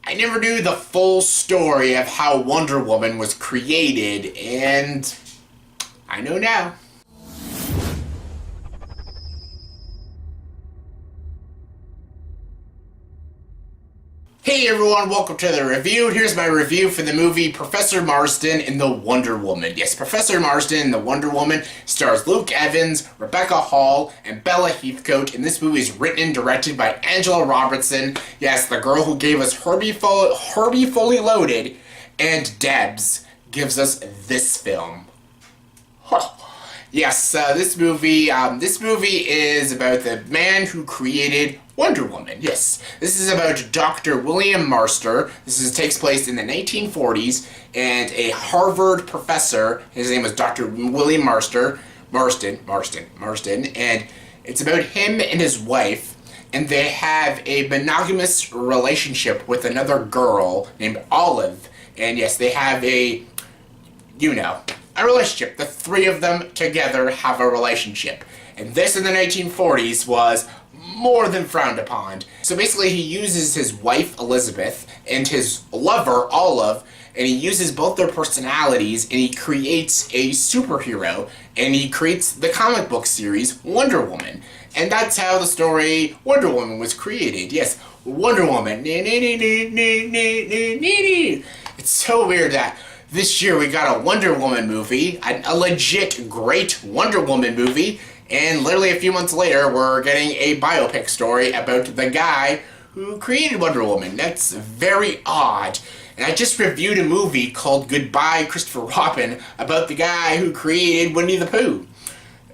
I never knew the full story of how Wonder Woman was created, and I know now. Hey everyone, welcome to the review. Here's my review for the movie Professor Marston in The Wonder Woman. Yes, Professor Marston in The Wonder Woman stars Luke Evans, Rebbecca Hall, and Bella Heathcote, and this movie is written and directed by Angelina Robinson. Yes, the girl who gave us Herbie Fully Loaded, and Debs gives us this film. Yes, this movie is about the man who created Wonder Woman. Yes, this is about Dr. William Marston. This takes place in the 1940s, and a Harvard professor, his name was Dr. William Marston, and it's about him and his wife, and they have a monogamous relationship with another girl named Olive, and yes, they have a relationship. The three of them together have a relationship. And this in the 1940s was more than frowned upon. So basically he uses his wife Elizabeth and his lover Olive, and he uses both their personalities, and he creates a superhero, and he creates the comic book series Wonder Woman. And that's how the story Wonder Woman was created. Yes, Wonder Woman. It's so weird that this year we got a Wonder Woman movie, a legit great Wonder Woman movie, and literally a few months later we're getting a biopic story about the guy who created Wonder Woman. That's very odd. And I just reviewed a movie called Goodbye Christopher Robin about the guy who created Winnie the Pooh.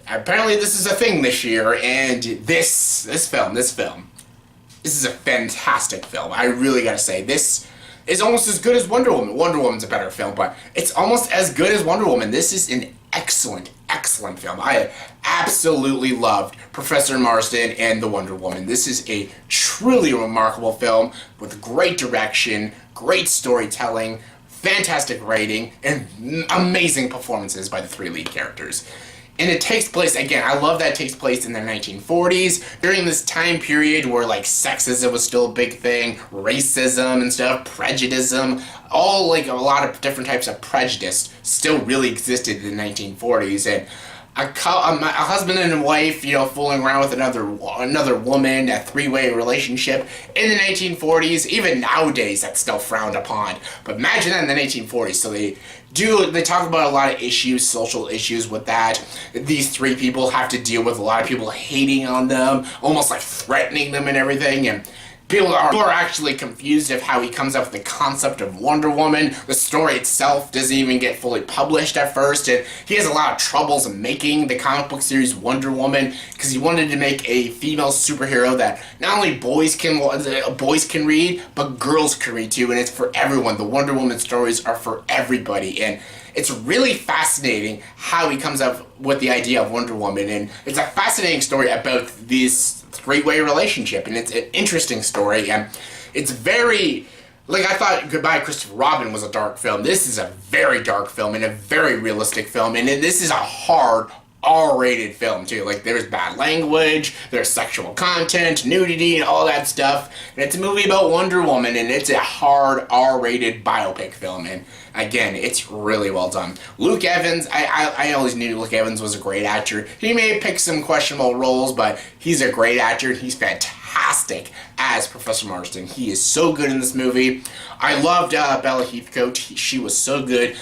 Apparently this is a thing this year, and this film, this is a fantastic film. I really gotta say, this is almost as good as Wonder Woman. Wonder Woman's a better film, but it's almost as good as Wonder Woman. This is an excellent film. I absolutely loved Professor Marston and the Wonder Woman. This is a truly remarkable film with great direction, great storytelling, fantastic writing, and amazing performances by the three lead characters. And it takes place, again, I love that it takes place in the 1940s, during this time period where, like, sexism was still a big thing, racism and stuff, prejudice, all, like, a lot of different types of prejudice still really existed in the 1940s, and a husband and a wife, fooling around with another woman, a three-way relationship in the 1940s. Even nowadays, that's still frowned upon. But imagine that in the 1940s. So they talk about a lot of issues, social issues with that. These three people have to deal with a lot of people hating on them, almost like threatening them and everything, and people are actually confused of how he comes up with the concept of Wonder Woman. The story itself doesn't even get fully published at first, and he has a lot of troubles making the comic book series Wonder Woman because he wanted to make a female superhero that not only boys can read, but girls can read too, and it's for everyone. The Wonder Woman stories are for everybody, and it's really fascinating how he comes up with the idea of Wonder Woman, and it's a fascinating story about this three-way relationship, and it's an interesting story, and it's very, like, I thought Goodbye Christopher Robin was a dark film. This is a very dark film and a very realistic film, and this is a hard R-rated film too. Like, there's bad language, there's sexual content, nudity, and all that stuff. And it's a movie about Wonder Woman, and it's a hard R-rated biopic film. And again, it's really well done. Luke Evans, I always knew Luke Evans was a great actor. He may have picked some questionable roles, but he's a great actor. He's fantastic as Professor Marston. He is so good in this movie. I loved Bella Heathcote. She was so good.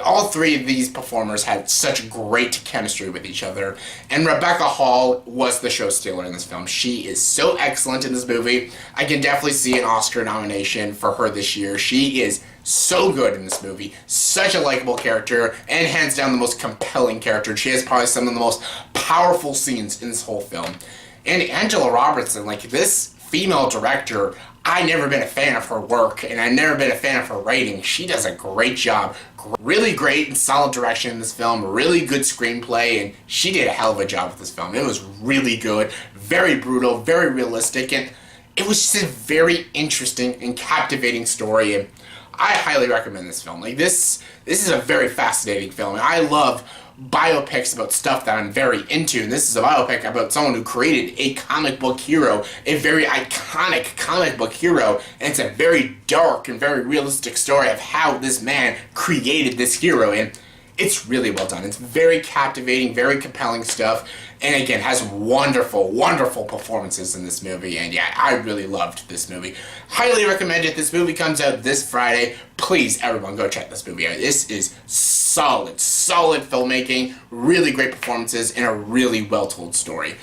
All three of these performers had such great chemistry with each other, and Rebbecca Hall was the show stealer in this film. She is so excellent in this movie. I can definitely see an Oscar nomination for her this year. She is so good in this movie. Such a likable character, and hands down the most compelling character. She has probably some of the most powerful scenes in this whole film. And Angelina Robinson, like, this female director, I've never been a fan of her work, and I've never been a fan of her writing. She does a great job. Really great and solid direction in this film, really good screenplay, and she did a hell of a job with this film. It was really good, very brutal, very realistic, and it was just a very interesting and captivating story, and I highly recommend this film. Like, this is a very fascinating film, and I love biopics about stuff that I'm very into, and this is a biopic about someone who created a comic book hero, a very iconic comic book hero, and it's a very dark and very realistic story of how this man created this hero, and it's really well done. It's very captivating, very compelling stuff, and again, has wonderful, wonderful performances in this movie, and yeah, I really loved this movie. Highly recommend it. This movie comes out this Friday. Please, everyone, go check this movie out. This is solid, solid filmmaking, really great performances, and a really well-told story.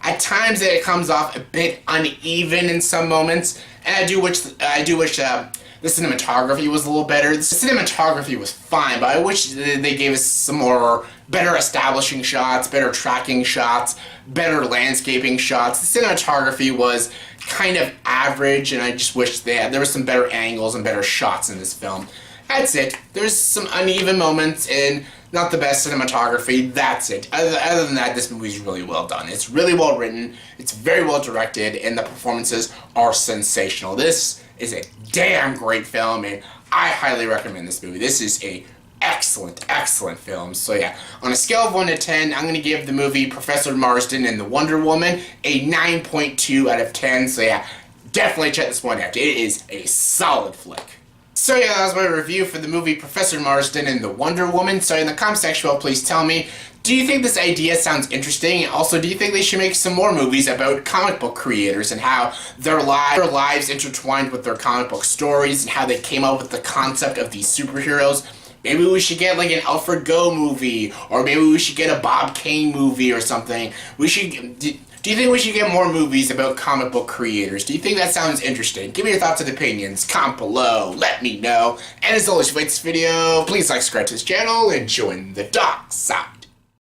At times, it comes off a bit uneven in some moments, and I do wish the cinematography was a little better. The cinematography was fine, but I wish they gave us some more better establishing shots, better tracking shots, better landscaping shots. The cinematography was kind of average, and I just wish there was some better angles and better shots in this film. That's it. There's some uneven moments and not the best cinematography. That's it. Other than that, this movie's really well done. It's really well written, it's very well directed, and the performances are sensational. This is a damn great film, and I highly recommend this movie. This is a excellent, excellent film. So yeah, on a scale of 1 to 10, I'm going to give the movie Professor Marston and the Wonder Woman a 9.2 out of 10. So yeah, definitely check this one out. It is a solid flick. So yeah, that was my review for the movie Professor Marston and the Wonder Woman. So in the comment section below, please tell me, do you think this idea sounds interesting? And also, do you think they should make some more movies about comic book creators and how their lives intertwined with their comic book stories and how they came up with the concept of these superheroes? Maybe we should get like an Alfred Go movie, or maybe we should get a Bob Kane movie or something. Do you think we should get more movies about comic book creators? Do you think that sounds interesting? Give me your thoughts and opinions. Comment below. Let me know. And as always, if you like this video, please like, subscribe to this channel, and join the dark side.